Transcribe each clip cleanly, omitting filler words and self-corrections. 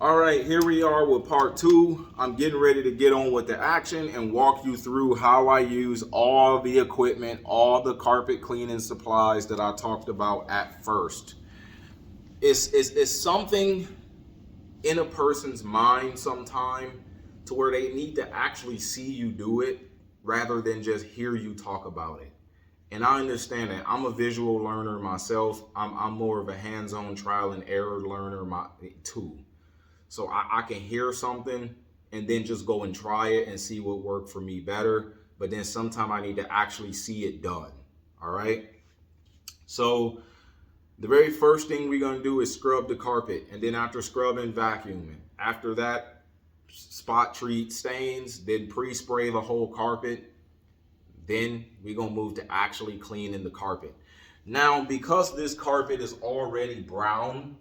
All right, here we are with part two. I'm getting ready to get on with the action and walk you through how I use all the equipment, all the carpet cleaning supplies that I talked about at first. It's something in a person's mind sometime to where they need to actually see you do it rather than just hear you talk about it. And I understand that. I'm a visual learner myself. I'm more of a hands-on trial and error learner too. So I can hear something and then just go and try it and see what worked for me better. But then sometime I need to actually see it done. All right. So the very first thing we're going to do is scrub the carpet. And then after scrubbing, vacuuming. After that, spot treat stains, then pre-spray the whole carpet. Then we're going to move to actually cleaning the carpet. Now, because this carpet is already brown,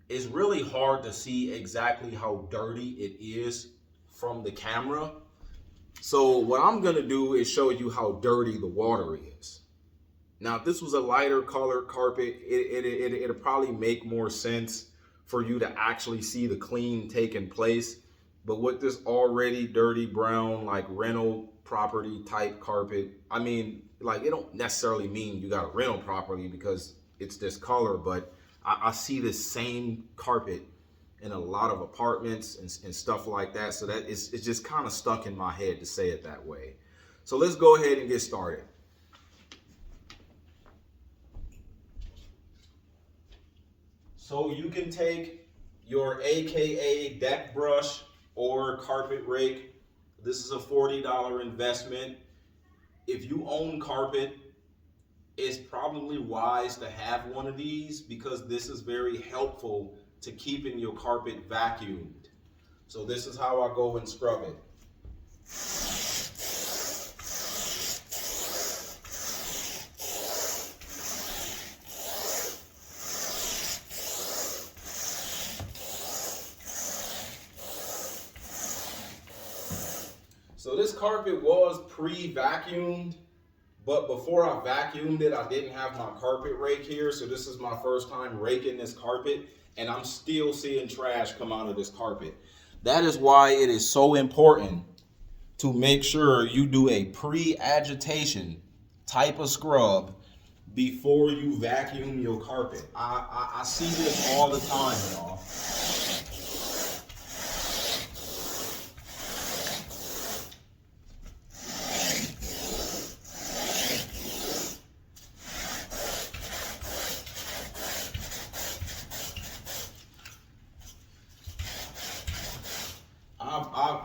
it's really hard to see exactly how dirty it is from the camera. So what I'm going to do is show you how dirty the water is. Now, if this was a lighter colored carpet, it'll probably make more sense for you to actually see the clean taking place. But with this already dirty brown, like rental property type carpet, I mean, like it don't necessarily mean you got a rental property because it's this color, but I see this same carpet in a lot of apartments and stuff like that. So that it's just kind of stuck in my head to say it that way. So let's go ahead and get started. So you can take your AKA deck brush or carpet rake. This is a $40 investment. If you own carpet, it's probably wise to have one of these because this is very helpful to keeping your carpet vacuumed. So this is how I go and scrub it. So this carpet was pre-vacuumed, but before I vacuumed it, I didn't have my carpet rake here. So this is my first time raking this carpet, and I'm still seeing trash come out of this carpet. That is why it is so important to make sure you do a pre-agitation type of scrub before you vacuum your carpet. I see this all the time, y'all.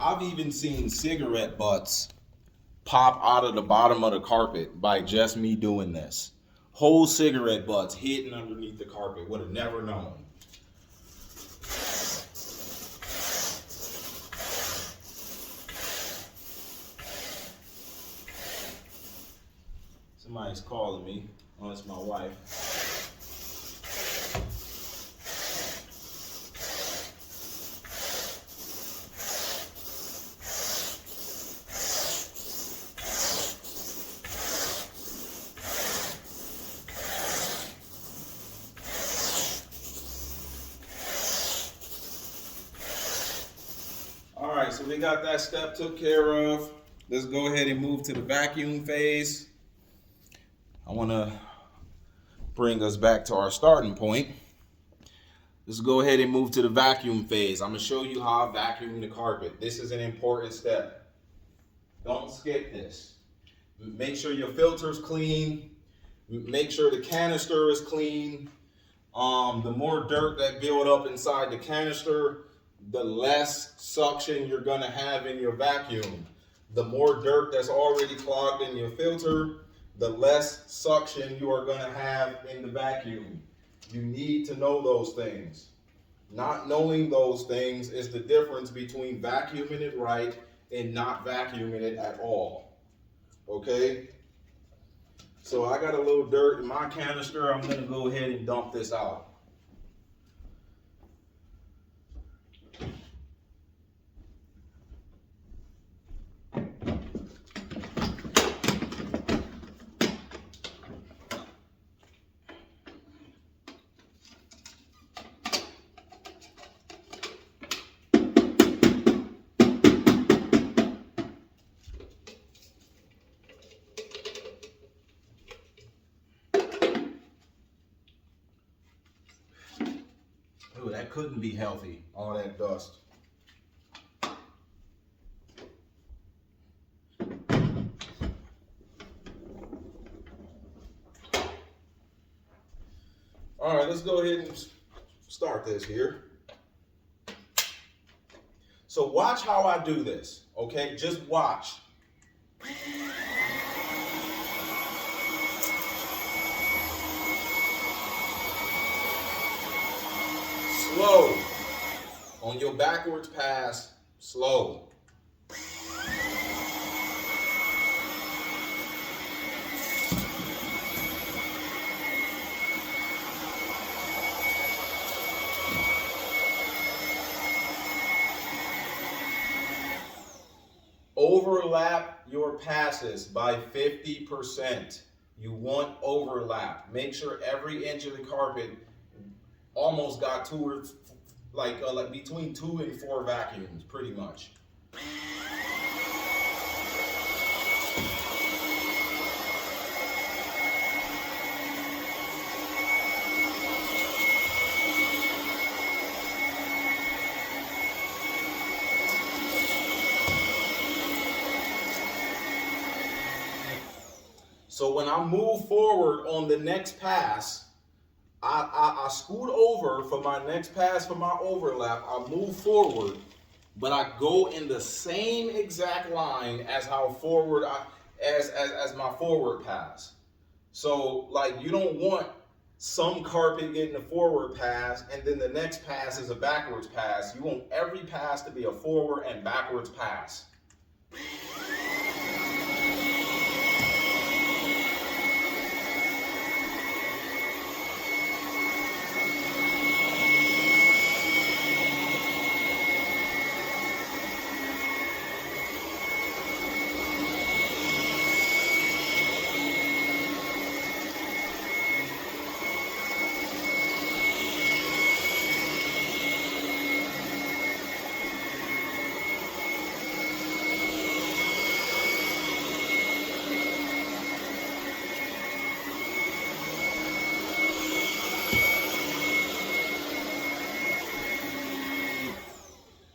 I've even seen cigarette butts pop out of the bottom of the carpet by just me doing this. Whole cigarette butts hidden underneath the carpet. Would have never known. Somebody's calling me. Oh, it's my wife. All right, so we got that step took care of. Let's go ahead and move to the vacuum phase. I want to bring us back to our starting point. Let's go ahead and move to the vacuum phase. I'm going to show you how I vacuum the carpet. This is an important step. Don't skip this. Make sure your filter's clean. Make sure the canister is clean. The more dirt that build up inside the canister, the less suction you're going to have in your vacuum. The more dirt that's already clogged in your filter, the less suction you are going to have in the vacuum. You need to know those things. Not knowing those things is the difference between vacuuming it right and not vacuuming it at all. Okay? So I got a little dirt in my canister. I'm going to go ahead and dump this out. Ooh, that couldn't be healthy, all that dust. All right, let's go ahead and start this here. So watch how I do this, okay? Just watch. Slow. On your backwards pass, slow. Overlap your passes by 50%. You want overlap. Make sure every inch of the carpet almost got two or like between 2 and 4 vacuums, pretty much. So when I move forward on the next pass, I scoot over for my next pass for my overlap. I move forward, but I go in the same exact line as how forward as my forward pass. So like you don't want some carpet getting a forward pass and then the next pass is a backwards pass. You want every pass to be a forward and backwards pass.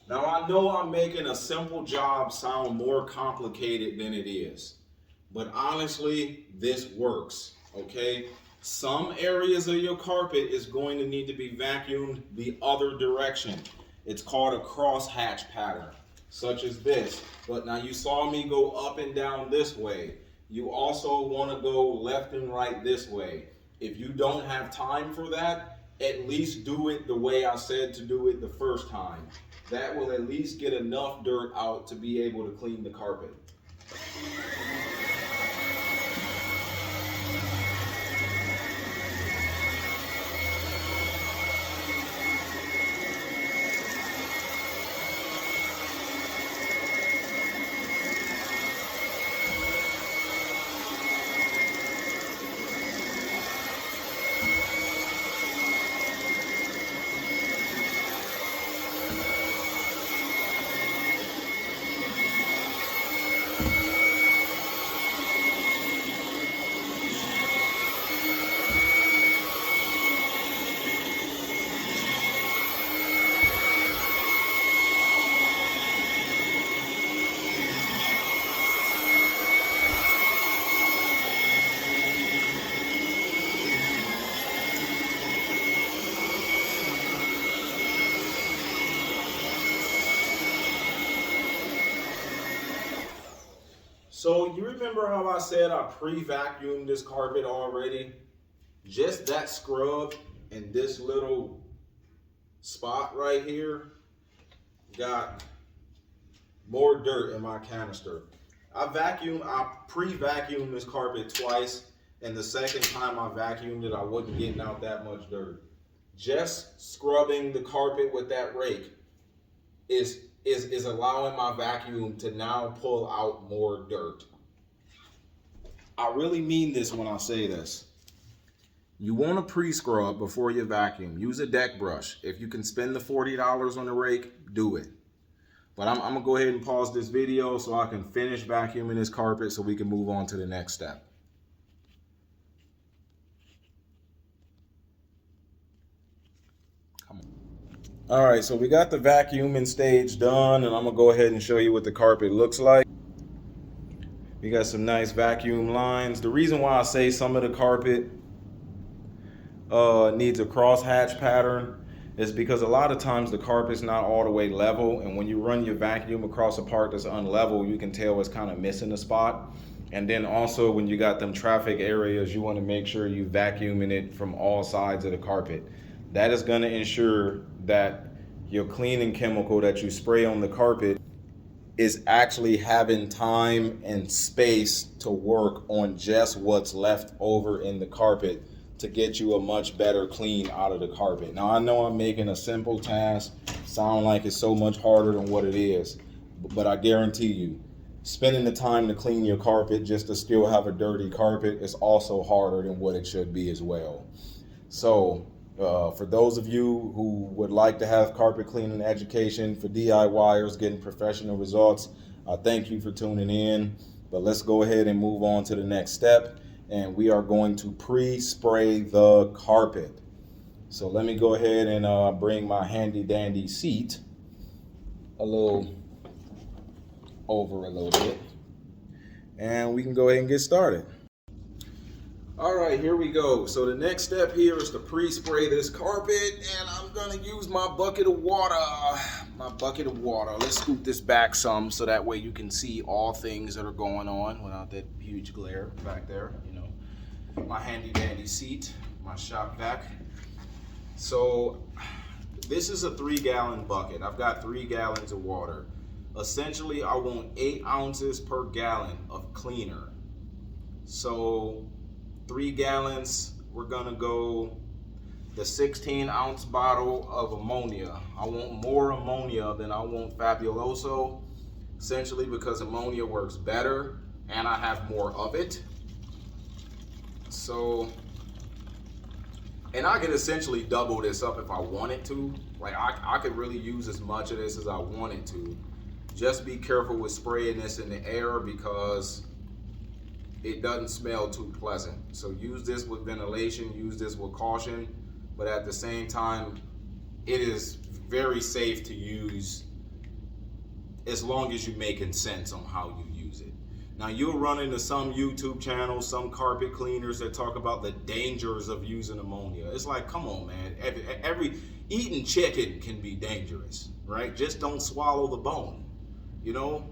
Now I know I'm making a simple job sound more complicated than it is, but honestly, this works, okay? Some areas of your carpet is going to need to be vacuumed the other direction. It's called a crosshatch pattern, such as this. But now you saw me go up and down this way. You also want to go left and right this way. If you don't have time for that, at least do it the way I said to do it the first time. That will at least get enough dirt out to be able to clean the carpet. So you remember how I said I pre-vacuumed this carpet already? Just that scrub and this little spot right here got more dirt in my canister. I pre-vacuumed this carpet twice, and the second time I vacuumed it, I wasn't getting out that much dirt. Just scrubbing the carpet with that rake is allowing my vacuum to now pull out more dirt. I really mean this when I say this. You want to pre-scrub before you vacuum. Use a deck brush. If you can spend the $40 on the rake, do it. But I'm going to go ahead and pause this video so I can finish vacuuming this carpet so we can move on to the next step. Come on. All right, so we got the vacuuming stage done, and I'm gonna go ahead and show you what the carpet looks like. We got some nice vacuum lines. The reason why I say some of the carpet needs a crosshatch pattern is because a lot of times the carpet's not all the way level, and when you run your vacuum across a part that's unlevel, you can tell it's kind of missing a spot. And then also when you got them traffic areas, you want to make sure you vacuuming it from all sides of the carpet. That is going to ensure that your cleaning chemical that you spray on the carpet is actually having time and space to work on just what's left over in the carpet to get you a much better clean out of the carpet. Now I know I'm making a simple task sound like it's so much harder than what it is, but I guarantee you, spending the time to clean your carpet just to still have a dirty carpet is also harder than what it should be as well. So for those of you who would like to have carpet cleaning education for DIYers getting professional results, thank you for tuning in. But let's go ahead and move on to the next step. And we are going to pre-spray the carpet. So let me go ahead and bring my handy dandy seat a little over a little bit. And we can go ahead and get started. All right, here we go. So the next step here is to pre-spray this carpet, and I'm gonna use my bucket of water. Let's scoop this back some so that way you can see all things that are going on without that huge glare back there, you know. My handy dandy seat, my shop vac. So this is a 3-gallon bucket. I've got 3 gallons of water. Essentially, I want 8 ounces per gallon of cleaner. So 3 gallons, we're gonna go the 16-ounce bottle of ammonia. I want more ammonia than I want Fabuloso, essentially because ammonia works better and I have more of it. So, and I could essentially double this up if I wanted to. Like I could really use as much of this as I wanted to. Just be careful with spraying this in the air because it doesn't smell too pleasant. So use this with ventilation, use this with caution, but at the same time, it is very safe to use as long as you're making sense on how you use it. Now you'll run into some YouTube channels, some carpet cleaners that talk about the dangers of using ammonia. It's like, come on, man. Eating chicken can be dangerous, right? Just don't swallow the bone, you know?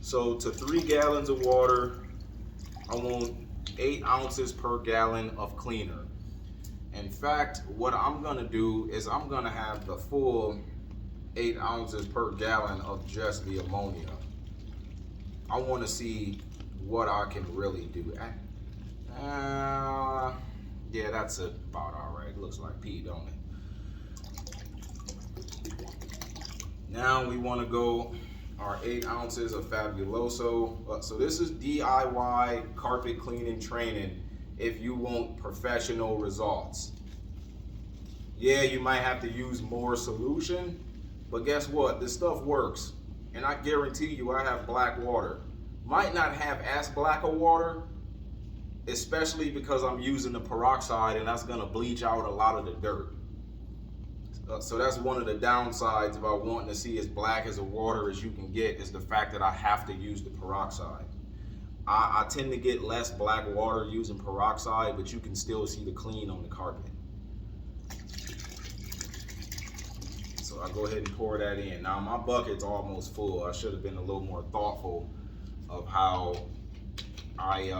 So to 3 gallons of water, I want 8 ounces per gallon of cleaner. In fact, what I'm gonna do is I'm gonna have the full 8 ounces per gallon of just the ammonia. I wanna see what I can really do. Yeah, that's about all right. It looks like pee, don't it? Now we wanna go our 8 ounces of Fabuloso. So this is DIY carpet cleaning training if you want professional results. Yeah, you might have to use more solution, but guess what? This stuff works. And I guarantee you I have black water. Might not have as black a water, especially because I'm using the peroxide and that's gonna bleach out a lot of the dirt. So that's one of the downsides about wanting to see as black as a water as you can get is the fact that I have to use the peroxide. I tend to get less black water using peroxide, but you can still see the clean on the carpet. So I go ahead and pour that in. Now my bucket's almost full. I should have been a little more thoughtful of how I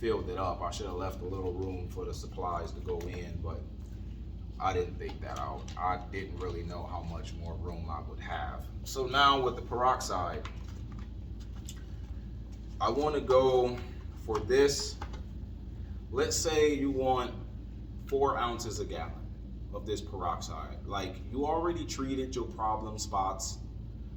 filled it up. I should have left a little room for the supplies to go in, but I didn't think that out. I didn't really know how much more room I would have. So now with the peroxide, I want to go for this. Let's say you want 4 ounces a gallon of this peroxide. Like you already treated your problem spots.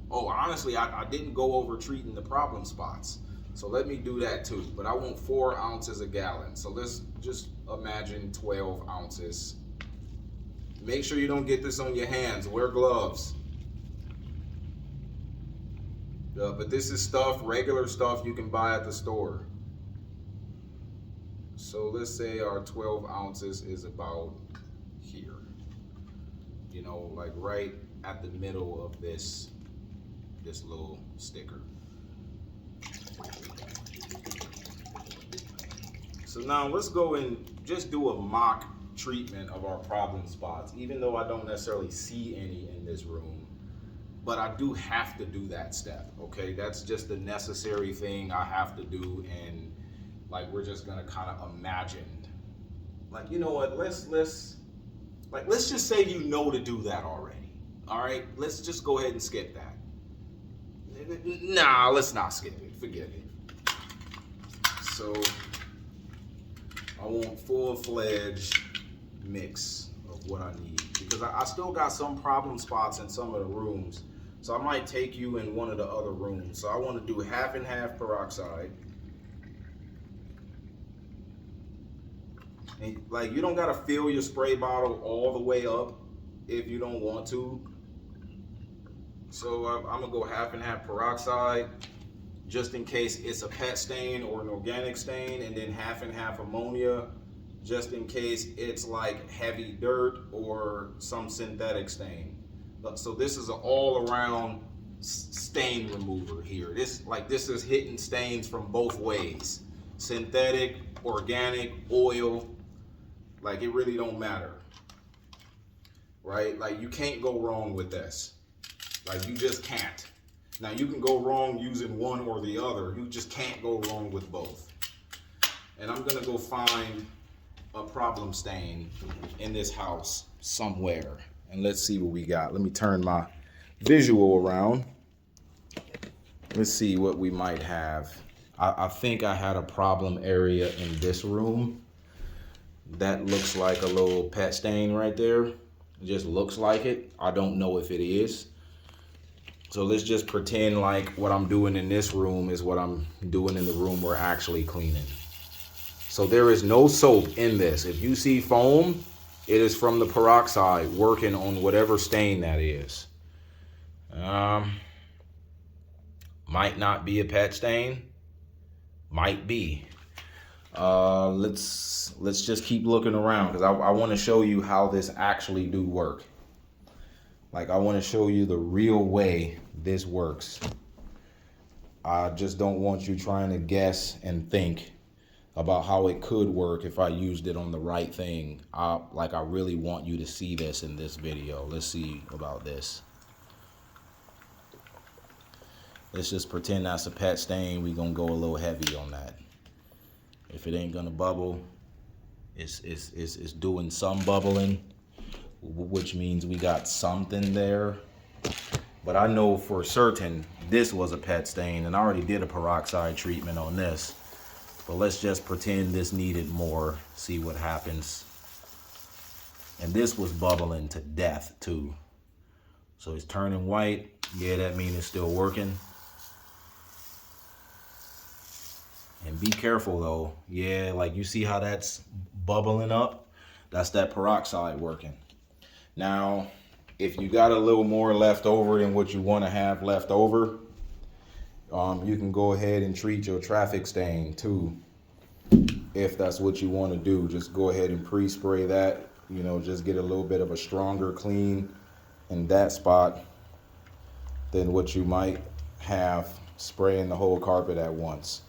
Oh, honestly, I didn't go over treating the problem spots. So let me do that too. But I want 4 ounces a gallon. So let's just imagine 12 ounces. Make sure you don't get this on your hands. Wear gloves. But this is stuff, regular stuff you can buy at the store. So let's say our 12 ounces is about here. You know, like right at the middle of this little sticker. So now let's go and just do a mock treatment of our problem spots, even though I don't necessarily see any in this room, but I do have to do that step, okay? That's just the necessary thing I have to do, and like we're just gonna kind of imagine, like, you know what, let's just say you know to do that already, all right? Let's just go ahead and skip that. Nah, let's not skip it, forget it. So I want full-fledged mix of what I need, because I still got some problem spots in some of the rooms. So I might take you in one of the other rooms. So I want to do half and half peroxide. And like, you don't got to fill your spray bottle all the way up if you don't want to. So I'm gonna go half and half peroxide, just in case it's a pet stain or an organic stain, and then half and half ammonia, just in case it's like heavy dirt or some synthetic stain. So this is an all-around stain remover here. This is hitting stains from both ways. Synthetic, organic, oil, like it really don't matter, right? Like you can't go wrong with this. Like you just can't. Now you can go wrong using one or the other. You just can't go wrong with both. And I'm gonna go find a problem stain in this house somewhere. And let's see what we got. Let me turn my visual around. Let's see what we might have. I think I had a problem area in this room. That looks like a little pet stain right there. It just looks like it. I don't know if it is. So let's just pretend like what I'm doing in this room is what I'm doing in the room we're actually cleaning. So there is no soap in this. If you see foam, it is from the peroxide working on whatever stain that is. Might not be a pet stain. Might be. Let's just keep looking around, because I want to show you how this actually do work. Like I want to show you the real way this works. I just don't want you trying to guess and think about how it could work if I used it on the right thing. I really want you to see this in this video. Let's see about this. Let's just pretend that's a pet stain. We're gonna go a little heavy on that. If it ain't gonna bubble, it's doing some bubbling, which means we got something there. But I know for certain this was a pet stain, and I already did a peroxide treatment on this. But let's just pretend this needed more, see what happens. And this was bubbling to death too. So it's turning white. Yeah, that means it's still working. And be careful though. Yeah, like you see how that's bubbling up? That's that peroxide working. Now, if you got a little more left over than what you want to have left over, you can go ahead and treat your traffic stain too. If that's what you want to do, just go ahead and pre-spray that, you know, just get a little bit of a stronger clean in that spot than what you might have spraying the whole carpet at once.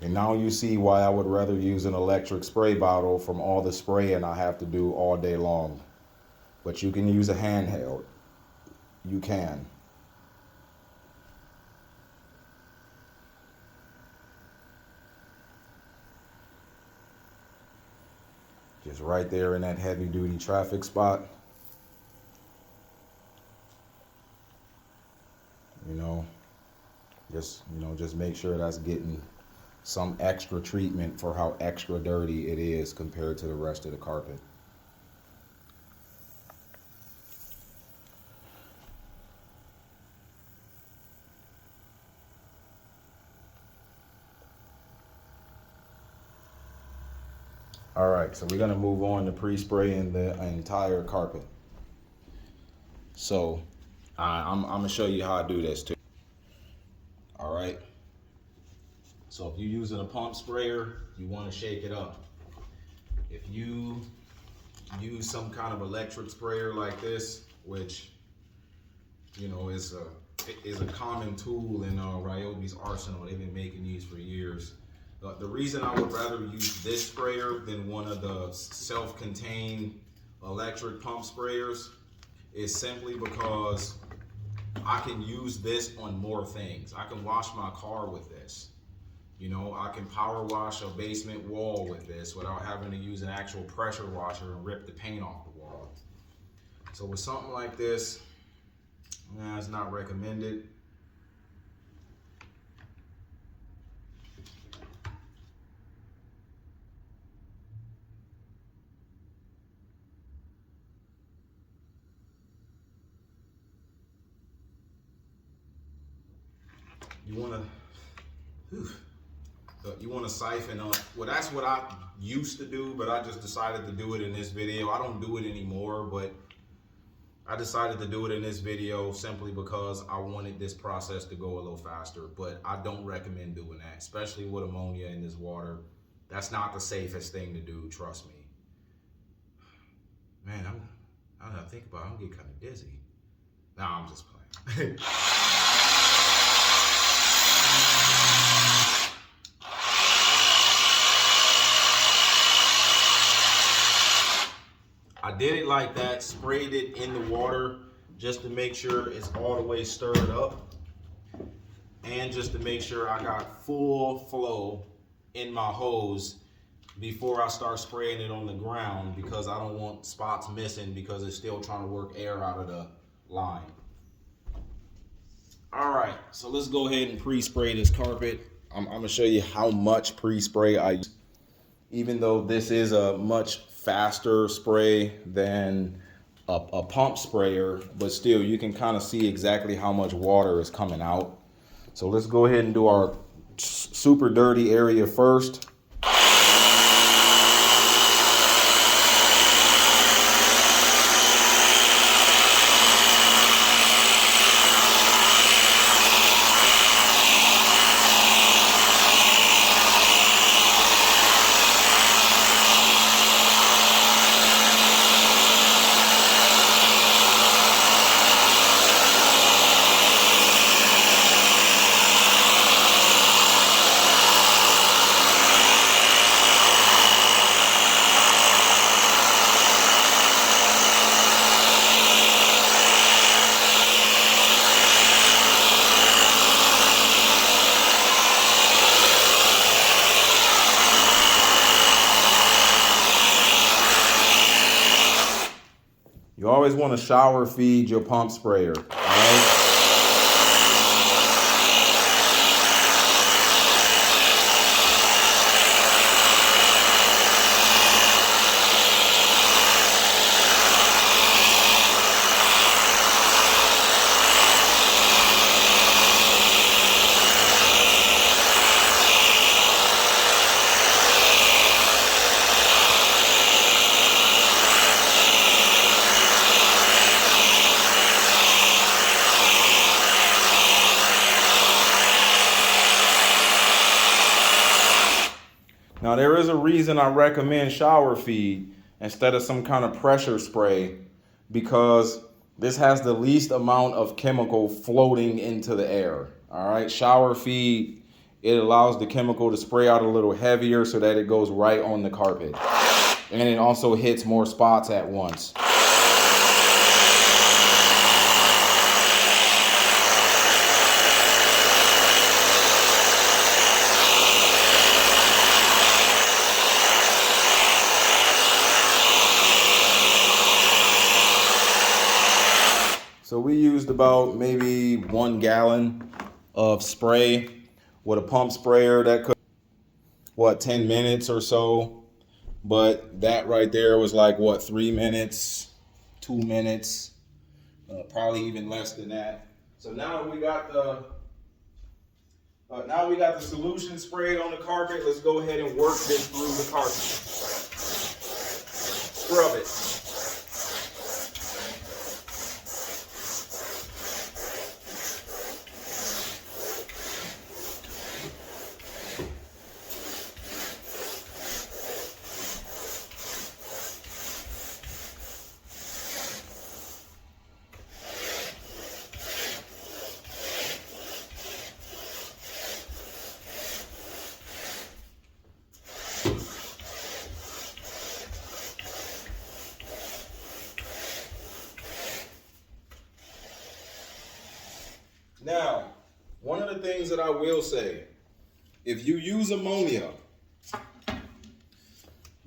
And now you see why I would rather use an electric spray bottle from all the spraying I have to do all day long. But you can use a handheld. You can. Just right there in that heavy duty traffic spot. Just make sure that's getting some extra treatment for how extra dirty it is compared to the rest of the carpet. All right, so we're gonna move on to pre-spraying the entire carpet. So I'm gonna show you how I do this too. All right. So if you're using a pump sprayer, you want to shake it up. If you use some kind of electric sprayer like this, which you know is a common tool in Ryobi's arsenal. They've been making these for years. The reason I would rather use this sprayer than one of the self-contained electric pump sprayers is simply because I can use this on more things. I can wash my car with this. You know, I can power wash a basement wall with this without having to use an actual pressure washer and rip the paint off the wall. So with something like this, it's not recommended. You want to siphon on. Well, that's what I used to do, but I just decided to do it in this video. I don't do it anymore, but I decided to do it in this video simply because I wanted this process to go a little faster. But I don't recommend doing that, especially with ammonia in this water. That's not the safest thing to do, trust me. Man, I don't think about it, I'm getting kind of dizzy. Nah, I'm just playing. I did it like that, sprayed it in the water just to make sure it's all the way stirred up and just to make sure I got full flow in my hose before I start spraying it on the ground, because I don't want spots missing because it's still trying to work air out of the line. All right, so let's go ahead and pre-spray this carpet. I'm gonna show you how much pre-spray I use. Even though this is a much faster spray than a pump sprayer, but still you can kind of see exactly how much water is coming out. So let's go ahead and do our super dirty area first. You always want to shower feed your pump sprayer, all right? Now, there is a reason I recommend shower feed instead of some kind of pressure spray, because this has the least amount of chemical floating into the air. All right, shower feed, it allows the chemical to spray out a little heavier so that it goes right on the carpet. And it also hits more spots at once. So we used about maybe 1 gallon of spray with a pump sprayer. That could, 10 minutes or so. But that right there was like, 3 minutes, 2 minutes, probably even less than that. So now we got the solution sprayed on the carpet. Let's go ahead and work this through the carpet. Scrub it. Now, one of the things that I will say, if you use ammonia,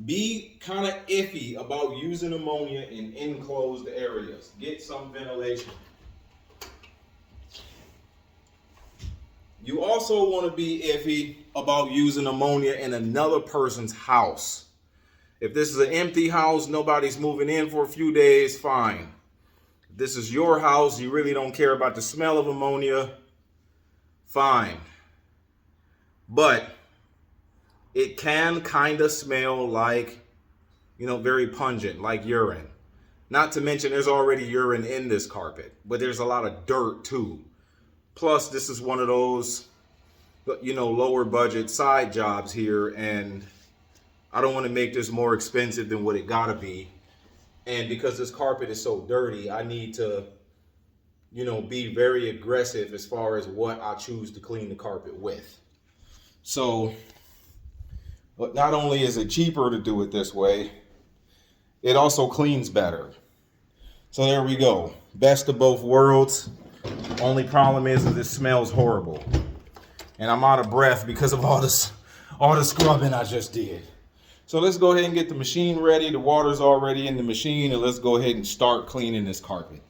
be kind of iffy about using ammonia in enclosed areas. Get some ventilation. You also want to be iffy about using ammonia in another person's house. If this is an empty house, nobody's moving in for a few days, fine. If this is your house, you really don't care about the smell of ammonia, fine. But it can kind of smell like, very pungent, like urine. Not to mention there's already urine in this carpet, but there's a lot of dirt too. Plus, this is one of those, lower budget side jobs here, and I don't want to make this more expensive than what it gotta be. And because this carpet is so dirty, I need to, be very aggressive as far as what I choose to clean the carpet with. So, but not only is it cheaper to do it this way, it also cleans better. So there we go. Best of both worlds. Only problem is that it smells horrible. And I'm out of breath because of all the scrubbing I just did. So let's go ahead and get the machine ready. The water's already in the machine, and let's go ahead and start cleaning this carpet.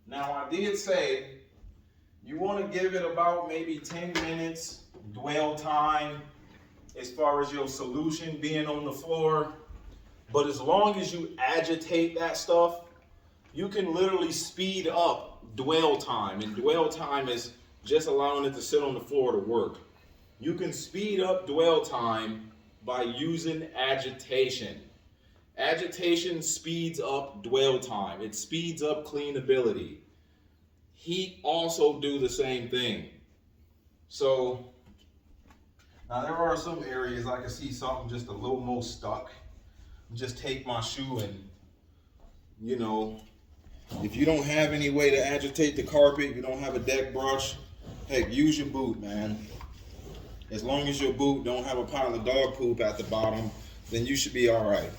Now, I did say you want to give it about maybe 10 minutes dwell time as far as your solution being on the floor. But as long as you agitate that stuff, you can literally speed up dwell time. And dwell time is just allowing it to sit on the floor to work. You can speed up dwell time by using agitation. Agitation speeds up dwell time. It speeds up cleanability. Heat also do the same thing. So now there are some areas I can see something just a little more stuck. Just take my shoe and, if you don't have any way to agitate the carpet, you don't have a deck brush, heck, use your boot, man. As long as your boot don't have a pile of dog poop at the bottom, then you should be all right.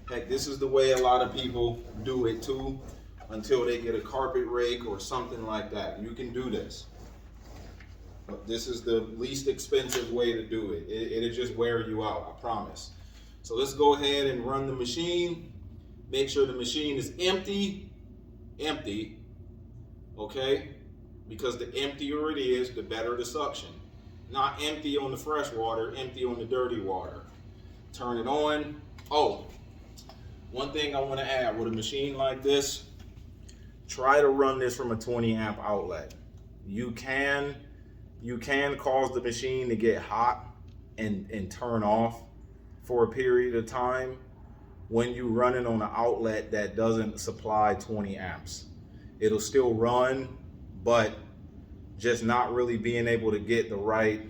Heck, this is the way a lot of people do it too, until they get a carpet rake or something like that. You can do this. But this is the least expensive way to do it. It'll just wear you out, I promise. So let's go ahead and run the machine. Make sure the machine is empty, okay? Because the emptier it is, the better the suction. Not empty on the fresh water, empty on the dirty water. Turn it on. Oh, one thing I want to add with a machine like this, try to run this from a 20 amp outlet. You can cause the machine to get hot and turn off for a period of time when you run it on an outlet that doesn't supply 20 amps. It'll still run, but just not really being able to get the right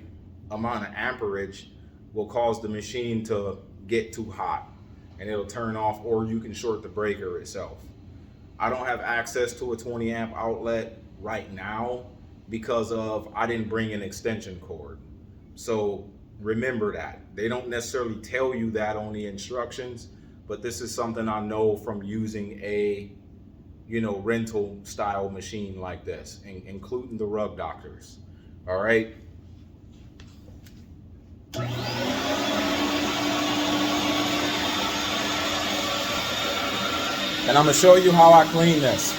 amount of amperage will cause the machine to get too hot and it'll turn off, or you can short the breaker itself. I don't have access to a 20 amp outlet right now because I didn't bring an extension cord. So remember that. They don't necessarily tell you that on the instructions, but this is something I know from using a rental style machine like this, including the Rug Doctors. All right. And I'm gonna show you how I clean this.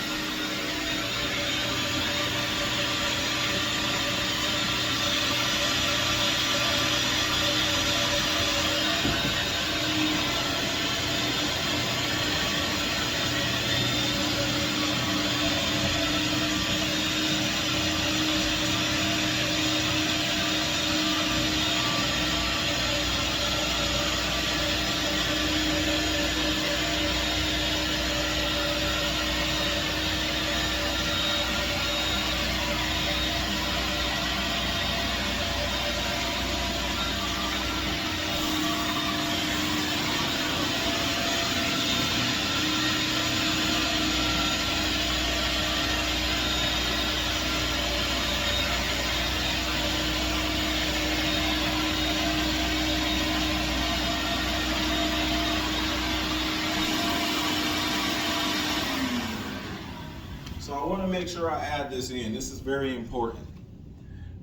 So I want to make sure I add this in. This is very important.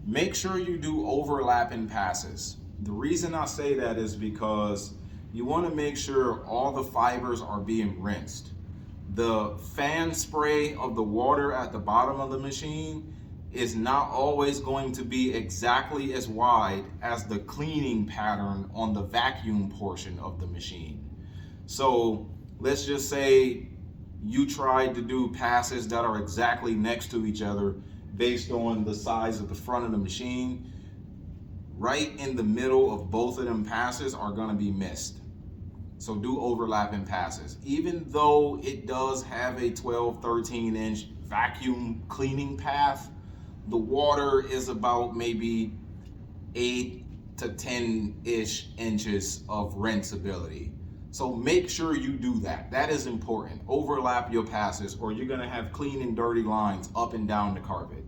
Make sure you do overlapping passes. The reason I say that is because you want to make sure all the fibers are being rinsed. The fan spray of the water at the bottom of the machine is not always going to be exactly as wide as the cleaning pattern on the vacuum portion of the machine. So let's just say you tried to do passes that are exactly next to each other based on the size of the front of the machine. Right in the middle of both of them passes are going to be missed. So do overlapping passes. Even though it does have a 12-13 inch vacuum cleaning path, the water is about maybe 8 to 10-ish inches of rinsability. So make sure you do that. That is important. Overlap your passes or you're gonna have clean and dirty lines up and down the carpet.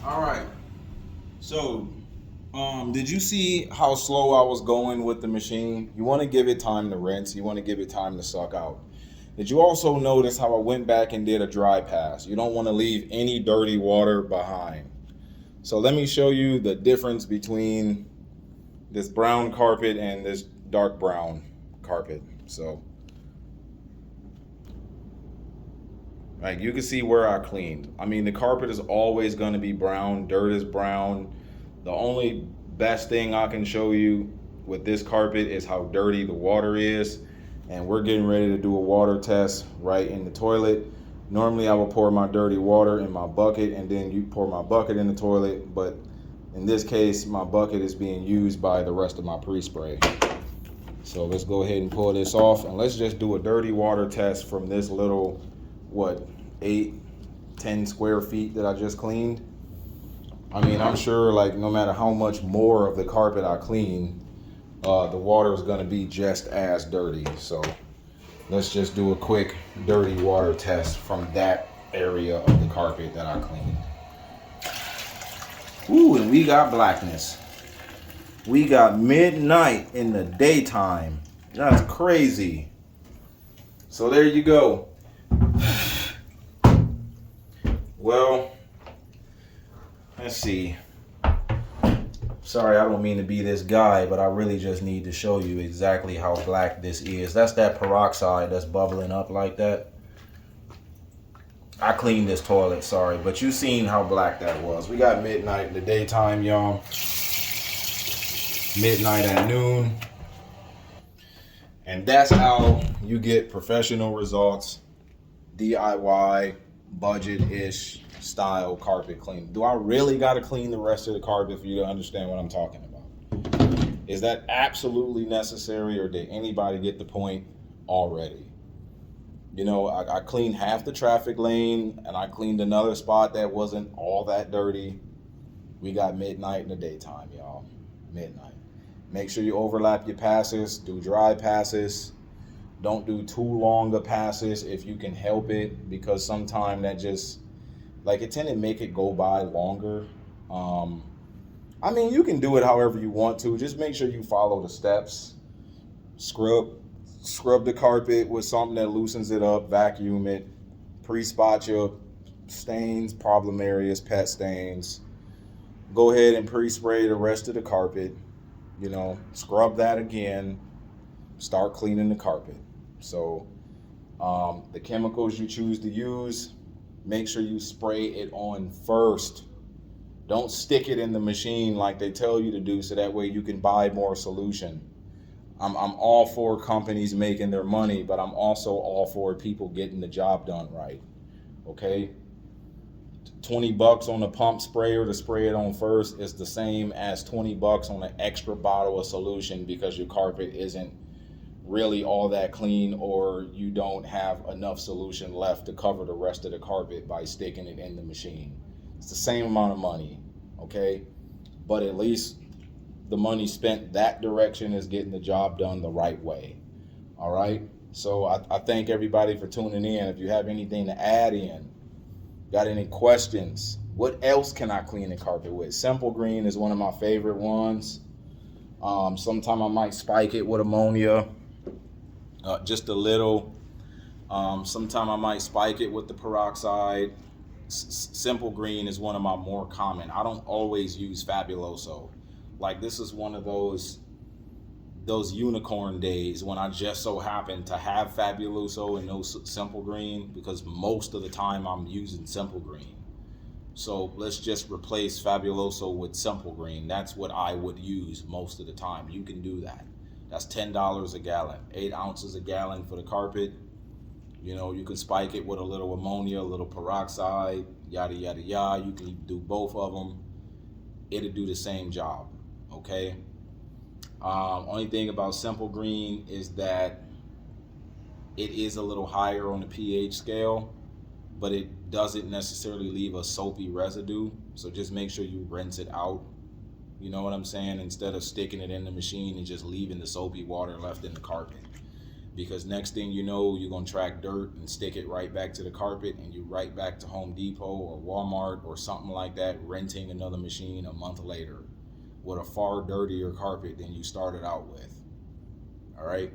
All right. So, did you see how slow I was going with the machine? You want to give it time to rinse. You want to give it time to suck out. Did you also notice how I went back and did a dry pass? You don't want to leave any dirty water behind. So let me show you the difference between this brown carpet and this dark brown carpet. So, like you can see where I cleaned. I mean, the carpet is always going to be brown. Dirt is brown. The only best thing I can show you with this carpet is how dirty the water is. And we're getting ready to do a water test right in the toilet. Normally I will pour my dirty water in my bucket and then you pour my bucket in the toilet. But in this case, my bucket is being used by the rest of my pre-spray. So let's go ahead and pull this off and let's just do a dirty water test from this little, 8-10 square feet that I just cleaned. I mean, I'm sure like no matter how much more of the carpet I clean, the water is going to be just as dirty. So let's just do a quick dirty water test from that area of the carpet that I cleaned. Ooh, and we got blackness. We got midnight in the daytime. That's crazy. So there you go. Well, let's see. Sorry, I don't mean to be this guy, but I really just need to show you exactly how black this is. That's that peroxide that's bubbling up like that. I cleaned this toilet, sorry, but you seen how black that was. We got midnight in the daytime, y'all. Midnight at noon. And that's how you get professional results, DIY, budget-ish style carpet cleaning. Do I really got to clean the rest of the carpet for you to understand what I'm talking about? Is that absolutely necessary, or did anybody get the point already? You know, I cleaned half the traffic lane, and I cleaned another spot that wasn't all that dirty. We got midnight in the daytime, y'all. Midnight. Make sure you overlap your passes. Do dry passes. Don't do too long of passes if you can help it, because sometimes that just, like, it tend to make it go by longer. I mean, you can do it however you want to. Just make sure you follow the steps. Scrub the carpet with something that loosens it up, vacuum it, pre-spot your stains, problem areas, pet stains. Go ahead and pre-spray the rest of the carpet, you know, scrub that again, start cleaning the carpet. So the chemicals you choose to use, make sure you spray it on first. Don't stick it in the machine like they tell you to do, so that way you can buy more solution. I'm all for companies making their money, but I'm also all for people getting the job done right. Okay? $20 on a pump sprayer to spray it on first is the same as $20 on an extra bottle of solution because your carpet isn't really all that clean, or you don't have enough solution left to cover the rest of the carpet by sticking it in the machine. It's the same amount of money, okay? But at least the money spent that direction is getting the job done the right way. All right? So I thank everybody for tuning in. If you have anything to add in, got any questions, what else can I clean the carpet with? Simple Green is one of my favorite ones. Sometime I might spike it with ammonia, just a little. Sometime I might spike it with the peroxide. Simple Green is one of my more common. I don't always use Fabuloso. Like, this is one of those unicorn days when I just so happen to have Fabuloso and no Simple Green, because most of the time I'm using Simple Green. So let's just replace Fabuloso with Simple Green. That's what I would use most of the time. You can do that. That's $10 a gallon, 8 ounces a gallon for the carpet. You know, you can spike it with a little ammonia, a little peroxide, yada, yada, yada. You can do both of them. It'll do the same job, okay? Only thing about Simple Green is that it is a little higher on the pH scale, but it doesn't necessarily leave a soapy residue. So just make sure you rinse it out. You know what I'm saying? Instead of sticking it in the machine and just leaving the soapy water left in the carpet. Because next thing you know, you're gonna track dirt and stick it right back to the carpet, and you're right back to Home Depot or Walmart or something like that, renting another machine a month later with a far dirtier carpet than you started out with. All right?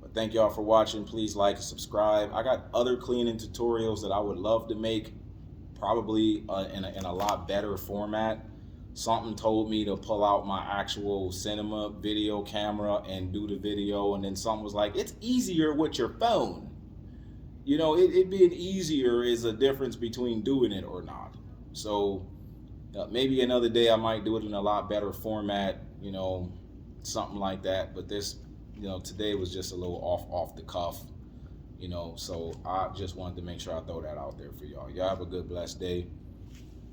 But thank y'all for watching. Please like and subscribe. I got other cleaning tutorials that I would love to make, probably in a lot better format. Something told me to pull out my actual cinema video camera and do the video, and then something was like, it's easier with your phone. You know, it being easier is a difference between doing it or not. So maybe another day I might do it in a lot better format, you know, something like that. But this, you know, today was just a little off the cuff, you know, so I just wanted to make sure I throw that out there for y'all. Y'all have a good, blessed day.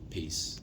Peace.